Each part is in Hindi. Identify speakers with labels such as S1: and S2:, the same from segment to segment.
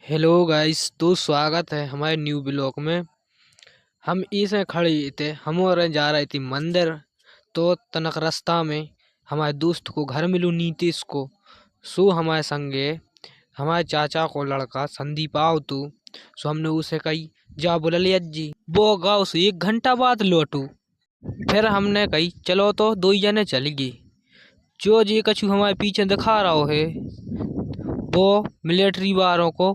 S1: हेलो गाइस, तो स्वागत है हमारे न्यू ब्लॉग में। हम इसे खड़े थे, हम और जा रहे थे मंदिर। तो तनक रास्ता में हमारे दोस्त को घर मिलू नीतीश को। सो हमारे संगे हमारे चाचा को लड़का संदीप आओ तू। सो हमने उसे कही जा बोला लिया जी, वो गाँव से 1 घंटा बाद लौटू। फिर हमने कही चलो, तो दो ही जने चल गए। जो जी कछु हमारे पीछे दिखा रहा है वो मिलिट्री वालों को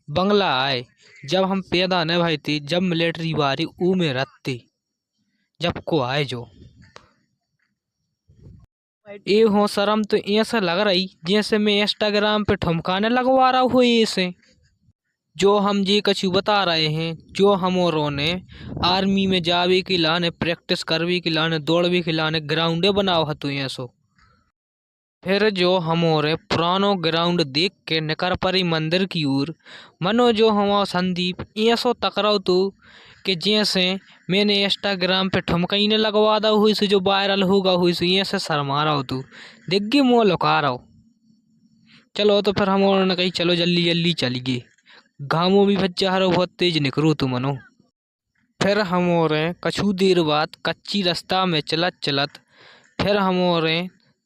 S1: बंगला आए। जब हम पैदा न भाई थे, जब मिलिट्री वाली ऊ में रहते, जब को आए जो ये हो शर्म तो ऐसा लग रही जैसे मैं इंस्टाग्राम पे ठुमकाने लगवा रहा हूँ। ऐसे जो हम जी कछु बता रहे हैं, जो हमोरों ने आर्मी में जावे के लाने, प्रैक्टिस करवे के लाने, दौड़वे के लाने ग्राउंडे बनाओ हतु ऐसो। फिर जो हमोरे पुरानो ग्राउंड देख के निकर पड़ी मंदिर की ओर। मनो जो हमारा संदीप ऐसो टकराव तो कि जैसे मैंने इंस्टाग्राम पे ठुमकई ने लगवा दा हुई से, जो वायरल होगा हुई से ऐसे शर्मा रहा हो तू। दिख गई मुँह लुका रहा हो। चलो तो फिर हम उन्होंने कही चलो जल्दी जल्दी चली गई। घामों भी बच्चा हरो बहुत तेज निकरो तू मनो। फिर हम और कछु देर बाद कच्ची रास्ता में चलत चलत फिर हम और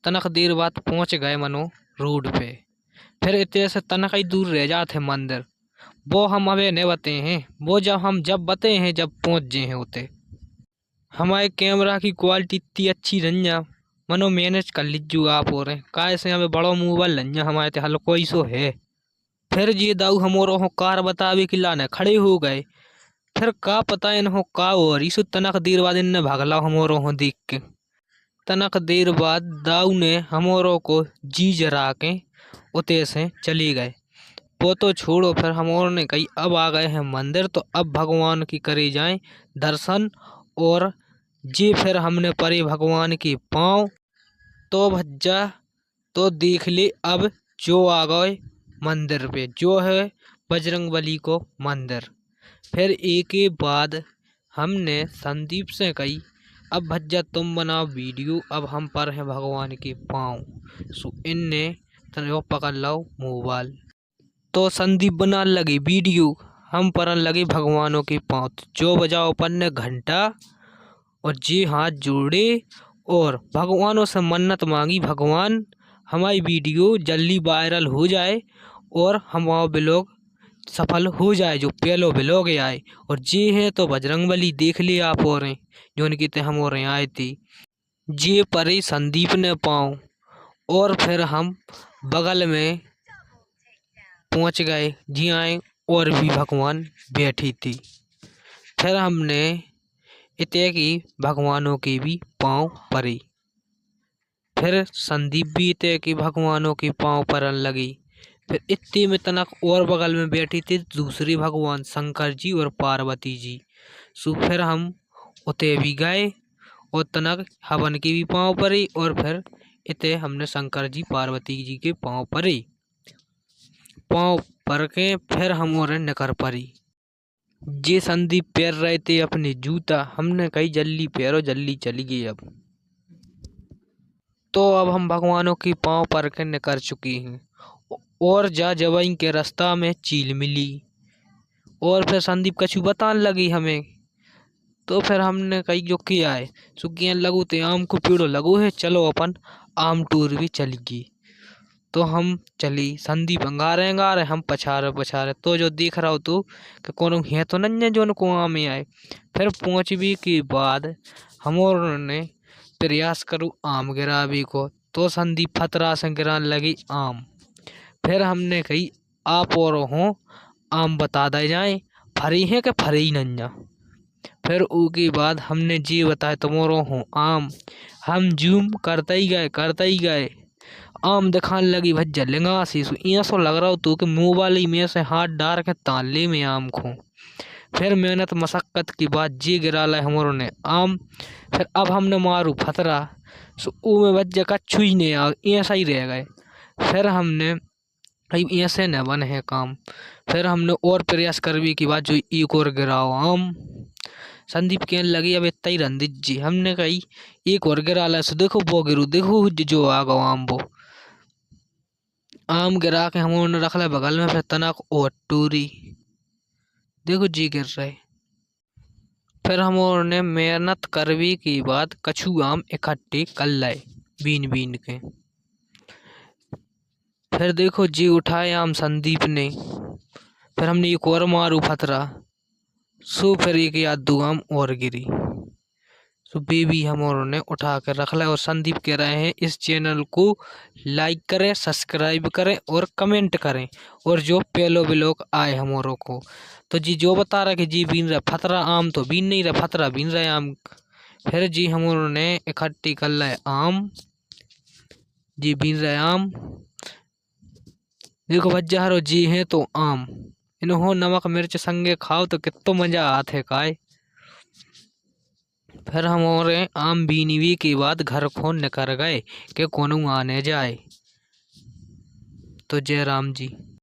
S1: तनक देर बाद पहुंच गए मनो रोड पे। फिर इतने से तनक ही दूर रह जाते मंदिर। वो हम अबे नहीं बते हैं, वो जब बते हैं जब पहुंच गए हैं होते। हमारे कैमरा की क्वालिटी इतनी अच्छी नहीं जा, मनो मैनेज कर लीजू आप और काय से हमें बड़ो मोबाइल नहीं हमारे ते हल्को ही सो है। फिर ये दाऊ हमोरो हो कार बतावे कि लाने खड़े हो गए। फिर का पता इन्हों का और इस तनक देर बाद इनने भागला हमोरो हो देख के। तनक देर बाद दाऊ ने हमोरो को जी जरा के उते से चले गए। वो तो छोड़ो, फिर हमोरो ने कही अब आ गए हैं मंदिर, तो अब भगवान की करे जाएं दर्शन। और जी फिर हमने परे भगवान के पाँव। तो भज्जा तो देख ले अब जो आ गए मंदिर पे, जो है बजरंगबली को मंदिर। फिर एक के बाद हमने संदीप से कही अब भज्जा तुम बनाओ वीडियो, अब हम पर हैं भगवान के पाँव। सो इनने तने पकड़ लो मोबाइल। तो संदीप बना लगे वीडियो, हम परन लगे भगवानों के पाँव। जो बजाओ अपन ने घंटा और जी हाथ जोड़े और भगवानों से मन्नत मांगी, भगवान हमारी वीडियो जल्दी वायरल हो जाए और हमारा ब्लॉग सफल हो जाए, जो पहलो ब्लॉग आए। और जी है तो बजरंगबली देख ले आप और जो उनकी ते हम और आए थे। जी परे संदीप ने पाँव और फिर हम बगल में पहुंच गए जी आए और भी भगवान बैठी थी। फिर हमने इतने की भगवानों के भी पाँव परे। फिर संदीप भी इतने की भगवानों के पाँव परन लगी। फिर इतने में तनक और बगल में बैठी थी दूसरे भगवान शंकर जी और पार्वती जी। सो फिर हम उते भी गए और तनक हवन के भी पाँव परे और फिर इतने हमने शंकर जी पार्वती जी के पाँव परे। पाँव पर के फिर हम और निकर परी। जे संदीप पैर रहे थे अपने जूता, हमने कही जल्दी पैरो जल्दी चली गई अब। तो अब हम भगवानों की पाँव पर के निकर चुकी हैं और जा जवाई के रास्ता में चील मिली। और फिर संदीप कछु बताने लगी हमें। तो फिर हमने कही जो किया है सुखियाँ लगू ते आम को पेड़ो लगो है, चलो अपन आम टूर भी चलेगी। तो हम चली, संदीप अंगारे हम पछारे पछारे। तो जो देख रहा हो तू कि कौन है तो नहीं है जो उनको आम आए। फिर पहुँचने के बाद हम और ने प्रयास करूँ आम गिरावे को, तो संदीप फतरा से गिराने लगी आम। फिर हमने कही आप और हो आम बता दे जाए फरी है कि फरे ही नहीं जा। फिर उसके बाद हमने जी बताया तुम्हारो हो आम। हम जूम करते ही गए आम दिखाने लगी भज्जा लिंगा सी। ऐसा लग रहा हो तो कि मोबाइल ही में से हाथ डाल के ताले में आम खो। फिर मेहनत मशक्कत के बाद जी गिरा ला हमारों ने आम। फिर अब हमने मारू फतरा, सो ऊ में भज्जा कछु ही नहीं आ, ऐसा ही रह गए। फिर हमने कहीं ऐसे न बन है काम। फिर हमने और प्रयास करने के बाद जो एक और गिराओ आम। संदीप कहने लगी अब इतना ही रंदित जी। हमने कही एक और गिरा ला, सो देखो वो गिरू देखो जो आ गो आम वो। आम गिरा के हमने रख ले बगल में, फिर तनक और टूरी देखो जी गिर रहे। फिर हमने मेहनत करवी के बाद कछु आम इकट्ठे कर लाए बीन बीन के। फिर देखो जी उठाए आम संदीप ने। फिर हमने एक और मारू फतरा, सो फिर एक या दो आम और गिरी। सो बेबी हम उन्होंने उठा कर रख लिया। और संदीप कह रहे हैं इस चैनल को लाइक करें, सब्सक्राइब करें और कमेंट करें। और जो पहलो ब्लॉग आए हमारों को, तो जी जो बता रहा कि जी बीन रहा फतरा आम, तो बीन नहीं रहा फतरा बीन रहे आम। फिर जी हम उन्होंने इकट्ठी कर लाए आम, जी बीन रहे आम। देखो बच्चा जी हैं तो आम, इन्हों नमक मिर्च संगे खाओ तो कितो मजा आते काय। फिर हम और आम बीनवी के बाद घर को निकल गए कि कोनो आने जाए। तो जय राम जी।